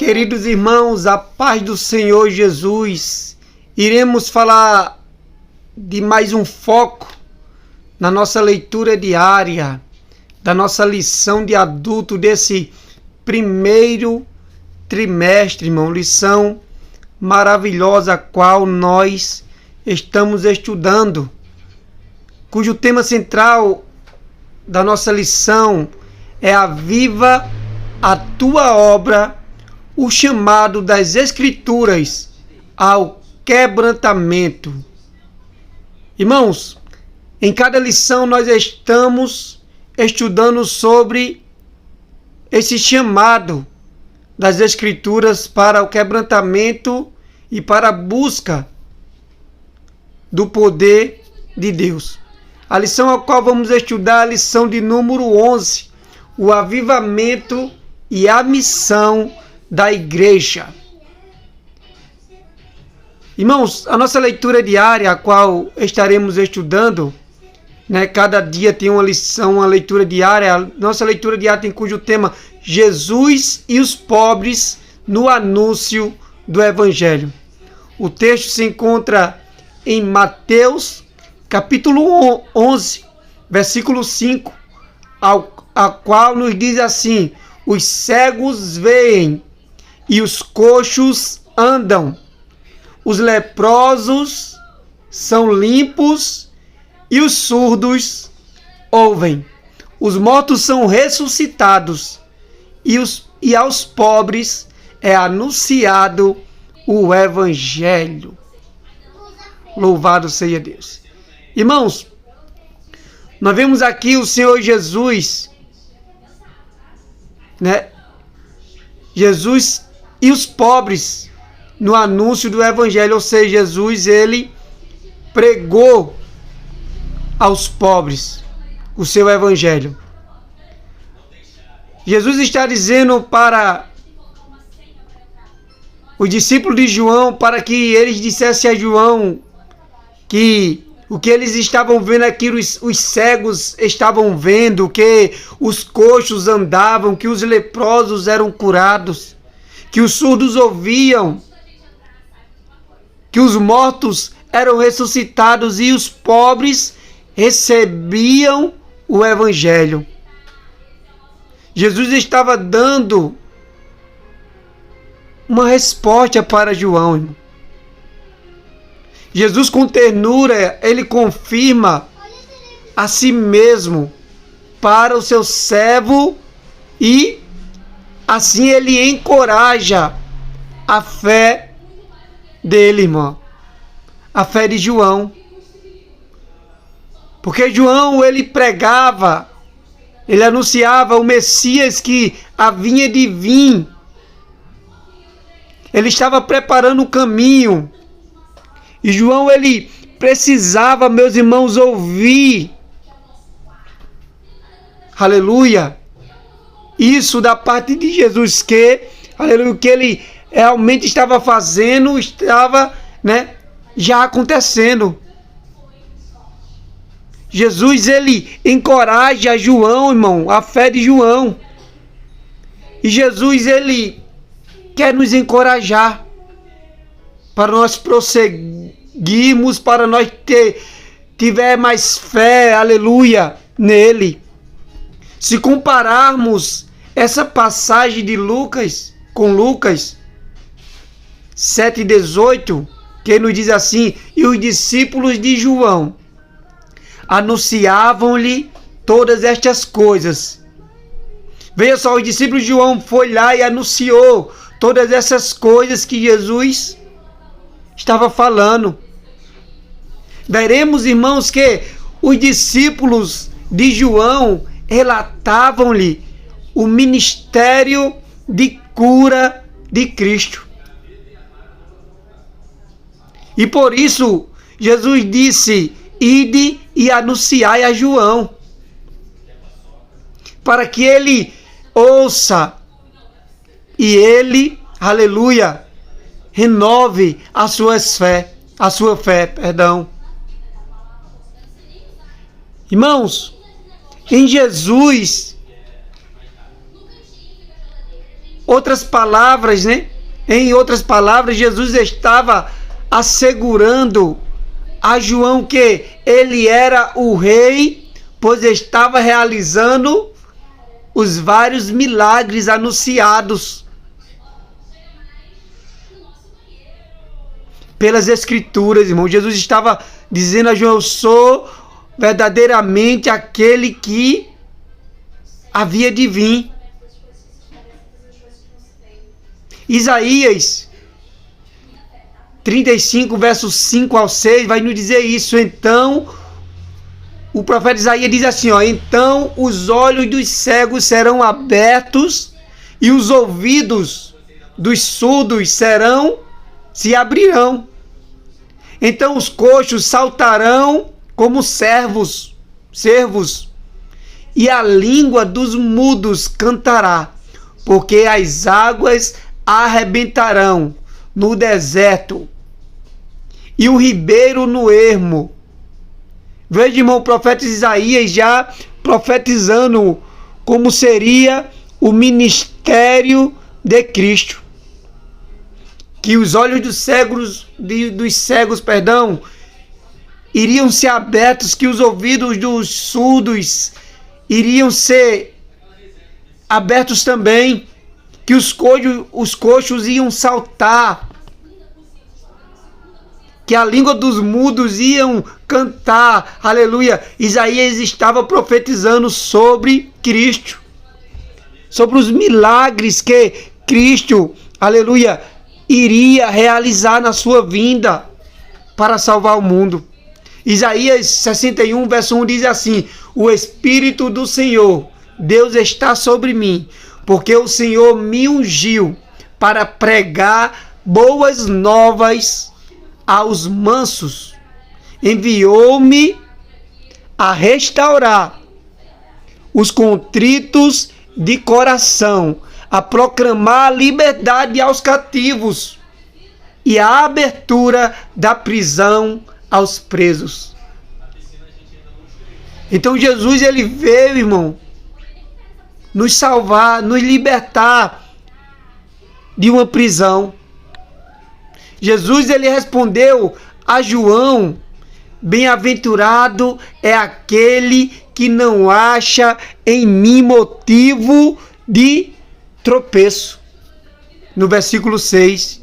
Queridos irmãos, a paz do Senhor Jesus, iremos falar de mais um foco na nossa leitura diária, da nossa lição de adulto desse primeiro trimestre, irmão, lição maravilhosa a qual nós estamos estudando, cujo tema central da nossa lição é Aviva a tua obra, o chamado das Escrituras ao quebrantamento. Irmãos, em cada lição nós estamos estudando sobre esse chamado das Escrituras para o quebrantamento e para a busca do poder de Deus. A lição a qual vamos estudar é a lição de número 11, o avivamento e a missão da igreja. Irmãos, a nossa leitura diária, a qual estaremos estudando, cada dia tem uma lição, uma leitura diária. A nossa leitura diária tem cujo tema Jesus e os pobres no anúncio do Evangelho. O texto se encontra em Mateus, capítulo 11, versículo 5, a qual nos diz assim: os cegos veem e os coxos andam, os leprosos são limpos e os surdos ouvem, os mortos são ressuscitados e aos pobres é anunciado o Evangelho. Louvado seja Deus. Irmãos, nós vemos aqui o Senhor Jesus, Jesus e os pobres no anúncio do Evangelho, ou seja, Jesus, ele pregou aos pobres o seu Evangelho. Jesus está dizendo para os discípulos de João, para que eles dissessem a João que o que eles estavam vendo aqui, os cegos estavam vendo, que os coxos andavam, que os leprosos eram curados, que os surdos ouviam, que os mortos eram ressuscitados e os pobres recebiam o Evangelho. Jesus estava dando uma resposta para João, irmão. Jesus, com ternura, ele confirma a si mesmo para o seu servo e assim ele encoraja a fé dele, irmão. A fé de João. Porque João, ele pregava, ele anunciava o Messias que havia de vir. Ele estava preparando o caminho. E João, ele precisava, meus irmãos, ouvir, aleluia, isso da parte de Jesus, que, aleluia, que ele realmente estava fazendo, estava, já acontecendo. Jesus, ele encoraja João, irmão, a fé de João. E Jesus, ele quer nos encorajar para nós prosseguirmos, para nós tiver mais fé, aleluia, nele. Se compararmos essa passagem de Lucas com Lucas 7,18, que nos diz assim: e os discípulos de João anunciavam-lhe todas estas coisas. Veja só, os discípulos de João foi lá e anunciou todas essas coisas que Jesus estava falando. Veremos, irmãos, que os discípulos de João relatavam-lhe o ministério de cura de Cristo. E por isso Jesus disse: ide e anunciai a João, para que ele ouça e ele, aleluia, renove a sua fé. Irmãos, em Jesus outras palavras, né? Em outras palavras, Jesus estava assegurando a João que ele era o rei, pois estava realizando os vários milagres anunciados pelas Escrituras, irmão. Jesus estava dizendo a João: eu sou verdadeiramente aquele que havia de vir. Isaías 35, versos 5 ao 6, vai nos dizer isso. Então, o profeta Isaías diz assim, ó: então os olhos dos cegos serão abertos e os ouvidos dos surdos se abrirão. Então os coxos saltarão como servos, e a língua dos mudos cantará, porque as águas arrebentarão no deserto e o ribeiro no ermo. Veja, irmão, o profeta Isaías já profetizando como seria o ministério de Cristo. Que os olhos dos cegos, iriam ser abertos, que os ouvidos dos surdos iriam ser abertos também, que os coxos iam saltar, que a língua dos mudos iam cantar, aleluia. Isaías estava profetizando sobre Cristo, sobre os milagres que Cristo, aleluia, iria realizar na sua vinda para salvar o mundo. Isaías 61, verso 1 diz assim: o Espírito do Senhor, Deus está sobre mim, porque o Senhor me ungiu para pregar boas novas aos mansos, enviou-me a restaurar os contritos de coração, a proclamar a liberdade aos cativos e a abertura da prisão aos presos. Então Jesus, ele veio, irmão, nos salvar, nos libertar de uma prisão. Jesus, ele respondeu a João: bem-aventurado é aquele que não acha em mim motivo de tropeço. No versículo 6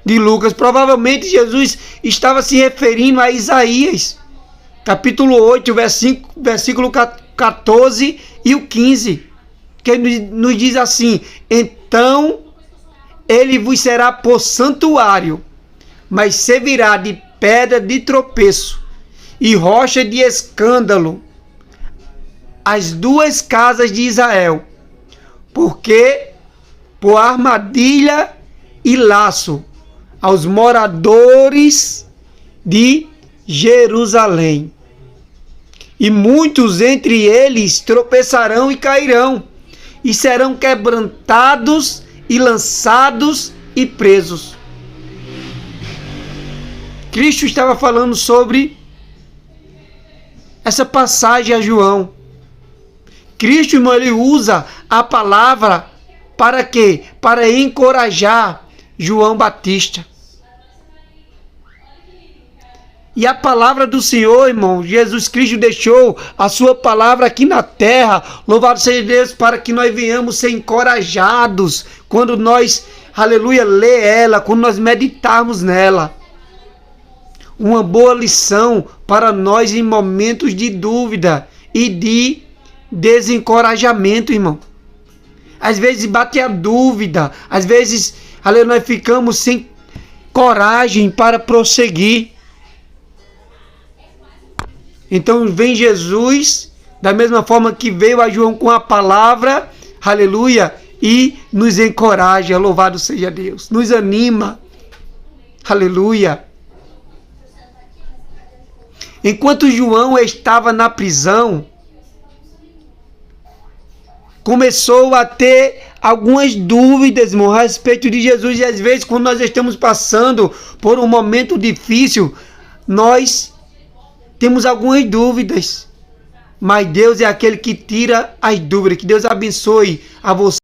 de Lucas. Provavelmente Jesus estava se referindo a Isaías, capítulo 8, versículo 14 e o 15, que nos diz assim: então ele vos será por santuário, mas servirá de pedra de tropeço e rocha de escândalo as duas casas de Israel, porque por armadilha e laço aos moradores de Jerusalém. E muitos entre eles tropeçarão e cairão, e serão quebrantados e lançados e presos. Cristo estava falando sobre essa passagem a João. Cristo, irmão, ele usa a palavra para quê? Para encorajar João Batista. E a palavra do Senhor, irmão, Jesus Cristo deixou a sua palavra aqui na terra. Louvado seja Deus, para que nós venhamos ser encorajados quando nós, aleluia, lê ela, quando nós meditarmos nela. Uma boa lição para nós em momentos de dúvida e de desencorajamento, irmão. Às vezes bate a dúvida, às vezes, aleluia, nós ficamos sem coragem para prosseguir. Então vem Jesus, da mesma forma que veio a João com a palavra, aleluia, e nos encoraja, louvado seja Deus, nos anima, aleluia. Enquanto João estava na prisão, começou a ter algumas dúvidas, irmão, a respeito de Jesus. E às vezes, quando nós estamos passando por um momento difícil, nós temos algumas dúvidas. mas Deus é aquele que tira as dúvidas. Que Deus abençoe a você.